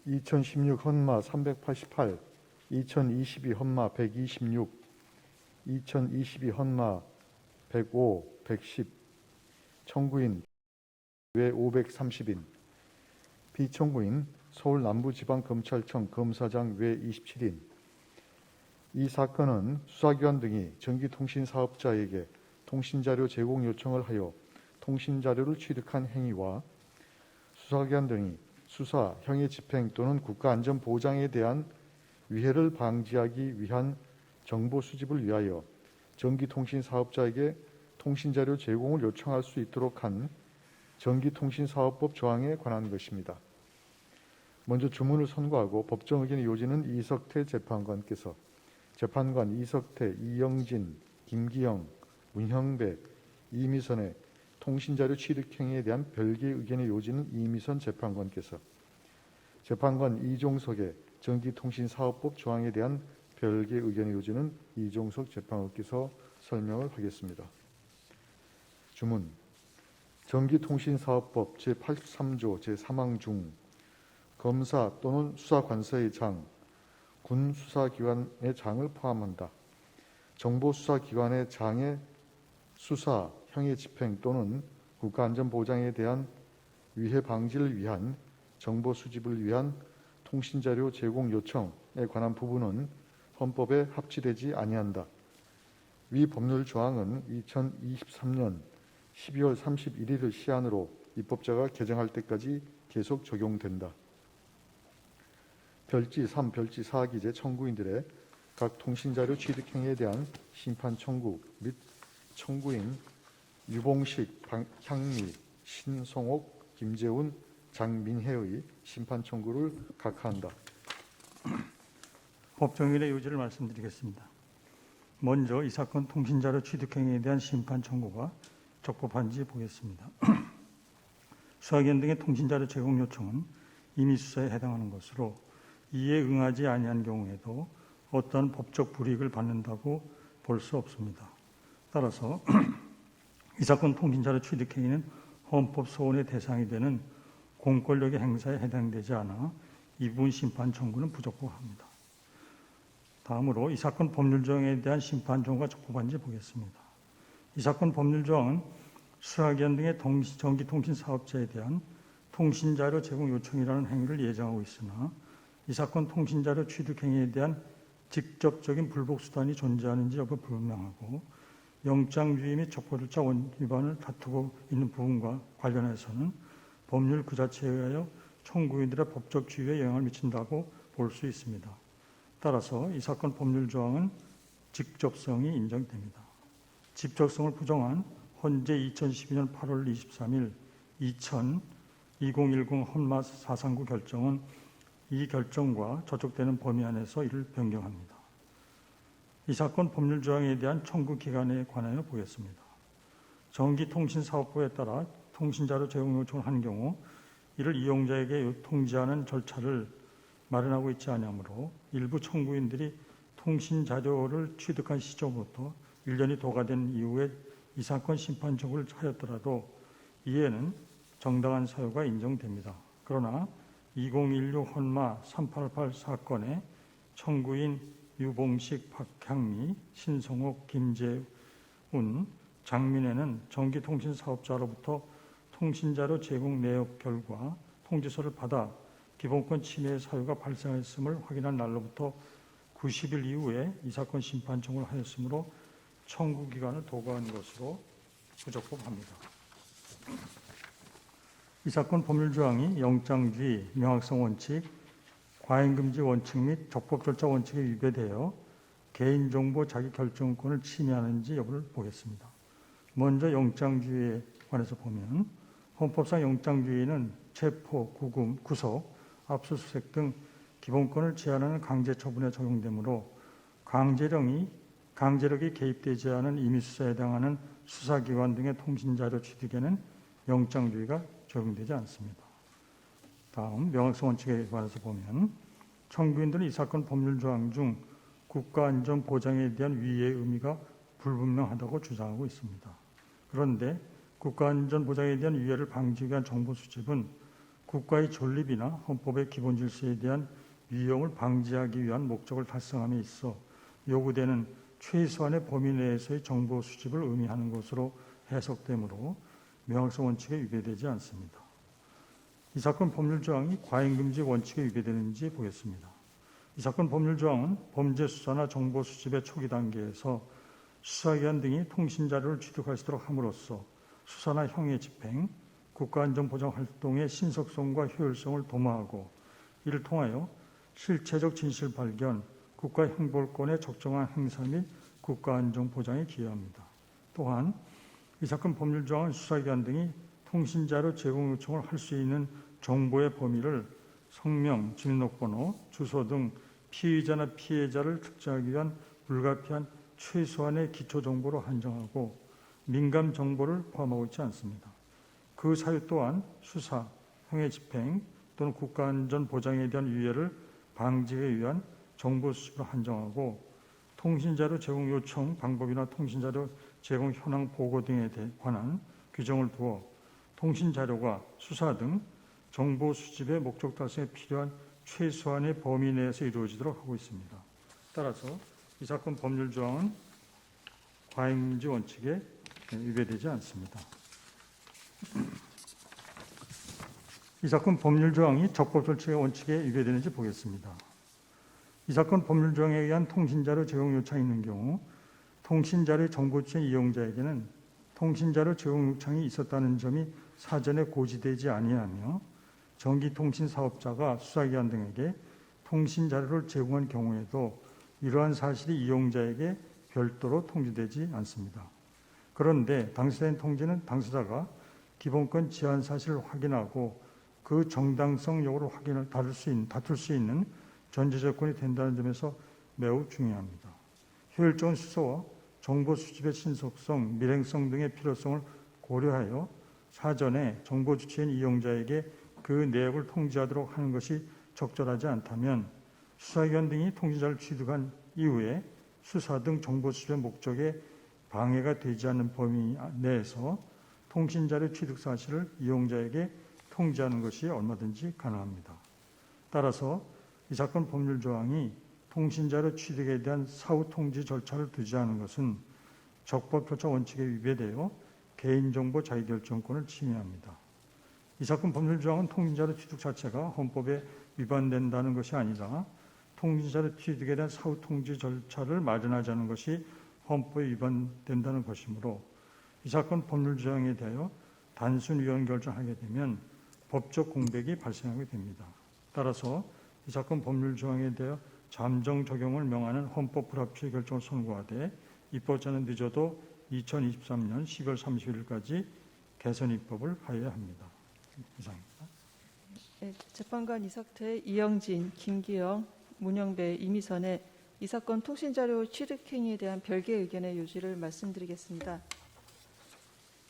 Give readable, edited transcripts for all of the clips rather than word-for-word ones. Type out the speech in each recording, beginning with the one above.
2016 헌마 388, 2022 헌마 126, 2022 헌마 105, 110, 청구인 외 530인, 비청구인 서울 남부지방검찰청 검사장 외 27인. 이 사건은 수사기관 등이 전기통신사업자에게 통신자료 제공 요청을 하여 통신자료를 취득한 행위와 수사기관 등이 수사, 형의 집행 또는 국가안전보장에 대한 위해를 방지하기 위한 정보 수집을 위하여 전기통신사업자에게 통신자료 제공을 요청할 수 있도록 한 전기통신사업법 조항에 관한 것입니다. 먼저 주문을 선고하고 법정 의견의 요지는 이석태 재판관께서 재판관 이석태, 이영진, 김기영, 문형배, 이미선의 통신자료 취득 행위에 대한 별개의 의견의 요지는 이미선 재판관께서, 재판관 이종석의 전기통신사업법 조항에 대한 별개의 의견의 요지는 이종석 재판관께서 설명을 하겠습니다. 주문. 전기통신사업법 제83조 제3항 중 검사 또는 수사관서의 장, 군수사기관의 장을 포함한다. 정보수사기관의 장의 수사, 형의 집행 또는 국가안전보장에 대한 위해 방지를 위한 정보 수집을 위한 통신자료 제공 요청에 관한 부분은 헌법에 합치되지 아니한다. 위 법률 조항은 2023년 12월 31일을 시한으로 입법자가 개정할 때까지 계속 적용된다. 별지 3, 별지 4 기재 청구인들의 각 통신자료 취득 행위에 대한 심판 청구 및 청구인 유봉식, 향미, 신성옥, 김재훈, 장민혜의 심판 청구를 각하한다. 법정일의 요지를 말씀드리겠습니다. 먼저 이 사건 통신자료 취득 행위에 대한 심판 청구가 적법한지 보겠습니다. 수사기관 등의 통신자료 제공 요청은 임의 수사에 해당하는 것으로 이에 응하지 아니한 경우에도 어떠한 법적 불이익을 받는다고 볼 수 없습니다. 따라서 이 사건 통신자료 취득 행위는 헌법 소원의 대상이 되는 공권력의 행사에 해당되지 않아 이 부분 심판 청구는 부적법합니다. 다음으로 이 사건 법률 조항에 대한 심판 청구가 적법한지 보겠습니다. 이 사건 법률 조항은 수사기관 등의 전기통신 사업자에 대한 통신자료 제공 요청이라는 행위를 예정하고 있으나 이 사건 통신자료 취득 행위에 대한 직접적인 불복 수단이 존재하는지 여부 불명하고 영장주의 및 첩보절차 위반을 다투고 있는 부분과 관련해서는 법률 그 자체에 의하여 청구인들의 법적 지위에 영향을 미친다고 볼 수 있습니다. 따라서 이 사건 법률 조항은 직접성이 인정됩니다. 직접성을 부정한 헌재 2012년 8월 23일 2010 헌마 439 결정은 이 결정과 저촉되는 범위 안에서 이를 변경합니다. 이 사건 법률 조항에 대한 청구 기간에 관하여 보겠습니다. 전기통신사업부에 따라 통신자료 제공 요청을 한 경우 이를 이용자에게 통지하는 절차를 마련하고 있지 않으므로 일부 청구인들이 통신자료를 취득한 시점부터 1년이 도과된 이후에 이 사건 심판 청구를 하였더라도 이에는 정당한 사유가 인정됩니다. 그러나 2016 헌마 388 사건의 청구인 유봉식, 박향미, 신성옥, 김재훈, 장민혜는 전기통신사업자로부터 통신자료 제공 내역 결과 통지서를 받아 기본권 침해의 사유가 발생했음을 확인한 날로부터 90일 이후에 이 사건 심판 청구를 하였으므로 청구 기간을 도과한 것으로 부적법합니다. 이 사건 법률 조항이 영장주의, 명확성 원칙, 과잉금지 원칙 및 적법 절차 원칙에 위배되어 개인정보 자기결정권을 침해하는지 여부를 보겠습니다. 먼저 영장주의에 관해서 보면 헌법상 영장주의는 체포, 구금, 구속, 압수수색 등 기본권을 제한하는 강제처분에 적용되므로 강제력이 개입되지 않은 임의수사에 해당하는 수사기관 등의 통신자료 취득에는 영장주의가 적용되지 않습니다. 다음 명확성 원칙에 관해서 보면 청구인들은 이 사건 법률 조항 중 국가안전보장에 대한 위의 의미가 불분명하다고 주장하고 있습니다. 그런데 국가안전보장에 대한 위해를 방지하기 위한 정보 수집은 국가의 존립이나 헌법의 기본 질서에 대한 위험을 방지하기 위한 목적을 달성함에 있어 요구되는 최소한의 범위 내에서의 정보 수집을 의미하는 것으로 해석되므로 명확성 원칙에 위배되지 않습니다. 이 사건 법률 조항이 과잉금지 원칙에 위배되는지 보겠습니다. 이 사건 법률 조항은 범죄 수사나 정보 수집의 초기 단계에서 수사기관 등이 통신자료를 취득할 수 있도록 함으로써 수사나 형의 집행, 국가안전보장 활동의 신속성과 효율성을 도모하고 이를 통하여 실체적 진실 발견, 국가행보권의 적정한 행사 및 국가안전보장에 기여합니다. 또한 이 사건 법률 조항은 수사기관 등이 통신자료 제공 요청을 할 수 있는 정보의 범위를 성명, 주민등록번호, 주소 등 피의자나 피해자를 특정하기 위한 불가피한 최소한의 기초정보로 한정하고 민감 정보를 포함하고 있지 않습니다. 그 사유 또한 수사, 형의 집행 또는 국가안전 보장에 대한 위해를 방지하기 위한 정보 수집을 한정하고 통신자료 제공 요청 방법이나 통신자료 제공 현황 보고 등에 관한 규정을 두어 통신자료가 수사 등 정보 수집의 목적 달성에 필요한 최소한의 범위 내에서 이루어지도록 하고 있습니다. 따라서 이 사건 법률 조항은 과잉금지 원칙에 위배되지 않습니다. 이 사건 법률 조항이 적법 절차의 원칙에 위배되는지 보겠습니다. 이 사건 법률 조항에 의한 통신자료 제공 요청이 있는 경우 통신자료의 정보 취득 이용자에게는 통신자료 제공 요청이 있었다는 점이 사전에 고지되지 아니하며 전기통신 사업자가 수사기관 등에게 통신자료를 제공한 경우에도 이러한 사실이 이용자에게 별도로 통지되지 않습니다. 그런데 당사자인 통지는 당사자가 기본권 제한 사실을 확인하고 그 정당성 여부를 다툴 수 있는 전제 조건이 된다는 점에서 매우 중요합니다. 효율적인 수사와 정보 수집의 신속성, 밀행성 등의 필요성을 고려하여 사전에 정보 주체인 이용자에게 그 내역을 통지하도록 하는 것이 적절하지 않다면 수사기관 등이 통신자를 취득한 이후에 수사 등 정보 수집의 목적에 방해가 되지 않는 범위 내에서 통신자료 취득 사실을 이용자에게 통지하는 것이 얼마든지 가능합니다. 따라서 이 사건 법률 조항이 통신자료 취득에 대한 사후 통지 절차를 두지 않은 것은 적법 절차 원칙에 위배되어 개인정보 자기결정권을 침해합니다. 이 사건 법률 조항은 통신자료 취득 자체가 헌법에 위반된다는 것이 아니라 통신자료 취득에 대한 사후 통지 절차를 마련하지 않은 것이 헌법에 위반된다는 것이므로 이 사건 법률 조항에 대하여 단순 위헌 결정하게 되면 법적 공백이 발생하게 됩니다. 따라서 이 사건 법률 조항에 대하여 잠정 적용을 명하는 헌법 불합치 결정을 선고하되 입법자는 늦어도 2023년 10월 31일까지 개선 입법을 하여야 합니다. 이상입니다. 네, 재판관 이석태, 이영진, 김기영, 문영배, 이미선의 이 사건 통신자료 취득행위에 대한 별개의 의견의 요지를 말씀드리겠습니다.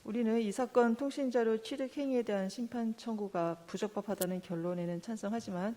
우리는 이 사건 통신자료 취득행위에 대한 심판 청구가 부적법하다는 결론에는 찬성하지만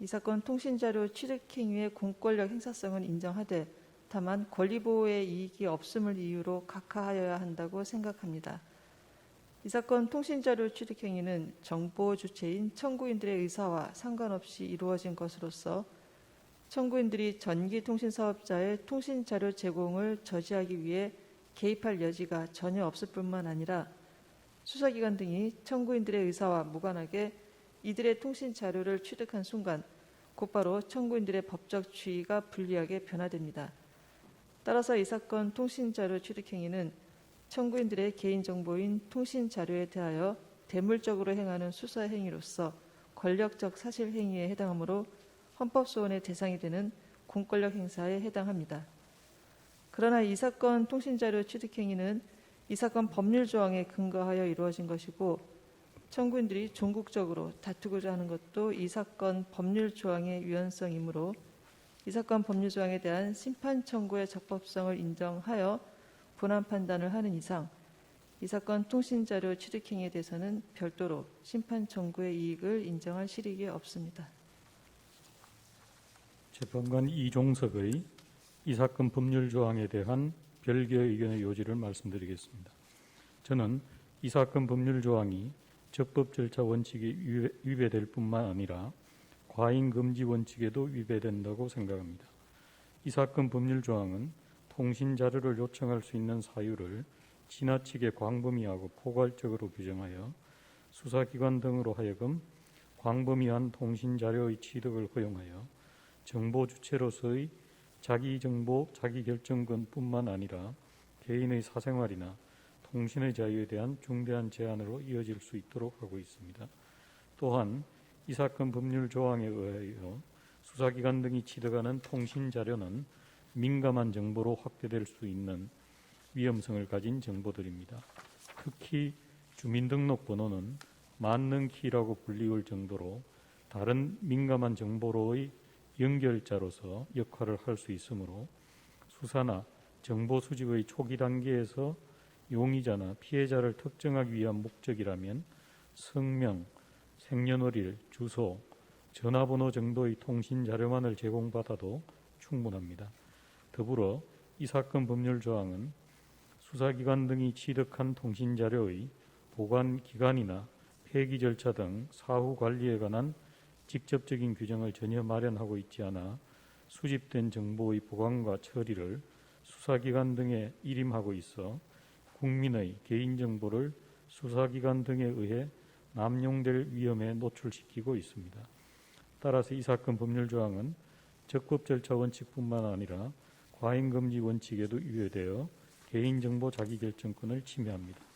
이 사건 통신자료 취득행위의 공권력 행사성은 인정하되 다만 권리보호의 이익이 없음을 이유로 각하하여야 한다고 생각합니다. 이 사건 통신자료 취득행위는 정보 주체인 청구인들의 의사와 상관없이 이루어진 것으로서 청구인들이 전기통신사업자의 통신자료 제공을 저지하기 위해 개입할 여지가 전혀 없을 뿐만 아니라 수사기관 등이 청구인들의 의사와 무관하게 이들의 통신자료를 취득한 순간 곧바로 청구인들의 법적 지위가 불리하게 변화됩니다. 따라서 이 사건 통신자료 취득행위는 청구인들의 개인정보인 통신자료에 대하여 대물적으로 행하는 수사행위로서 권력적 사실행위에 해당하므로 헌법소원의 대상이 되는 공권력 행사에 해당합니다. 그러나 이 사건 통신자료 취득행위는 이 사건 법률 조항에 근거하여 이루어진 것이고 청구인들이 종국적으로 다투고자 하는 것도 이 사건 법률 조항의 유연성이므로 이 사건 법률 조항에 대한 심판 청구의 적법성을 인정하여 본안 판단을 하는 이상 이 사건 통신자료 취득행위에 대해서는 별도로 심판 청구의 이익을 인정할 실익이 없습니다. 재판관 이종석의 이 사건 법률 조항에 대한 별개의 의견의 요지를 말씀드리겠습니다. 저는 이 사건 법률 조항이 적법 절차 원칙이 위배될 뿐만 아니라 과잉 금지 원칙에도 위배된다고 생각합니다. 이 사건 법률 조항은 통신 자료를 요청할 수 있는 사유를 지나치게 광범위하고 포괄적으로 규정하여 수사기관 등으로 하여금 광범위한 통신 자료의 취득을 허용하여 정보 주체로서의 자기정보 자기결정권뿐만 아니라 개인의 사생활이나 통신의 자유에 대한 중대한 제한으로 이어질 수 있도록 하고 있습니다. 또한 이 사건 법률 조항에 의하여 수사기관 등이 취득하는 통신 자료는 민감한 정보로 확대될 수 있는 위험성을 가진 정보들입니다. 특히 주민등록번호는 만능키라고 불리울 정도로 다른 민감한 정보로의 연결자로서 역할을 할 수 있으므로 수사나 정보 수집의 초기 단계에서 용의자나 피해자를 특정하기 위한 목적이라면 성명, 생년월일, 주소, 전화번호 정도의 통신 자료만을 제공받아도 충분합니다. 더불어 이 사건 법률 조항은 수사기관 등이 취득한 통신 자료의 보관 기간이나 폐기 절차 등 사후 관리에 관한 직접적인 규정을 전혀 마련하고 있지 않아 수집된 정보의 보관과 처리를 수사기관 등에 일임하고 있어 국민의 개인정보를 수사기관 등에 의해 남용될 위험에 노출시키고 있습니다. 따라서 이 사건 법률 조항은 적법 절차 원칙뿐만 아니라 과잉금지 원칙에도 위배되어 개인정보 자기결정권을 침해합니다.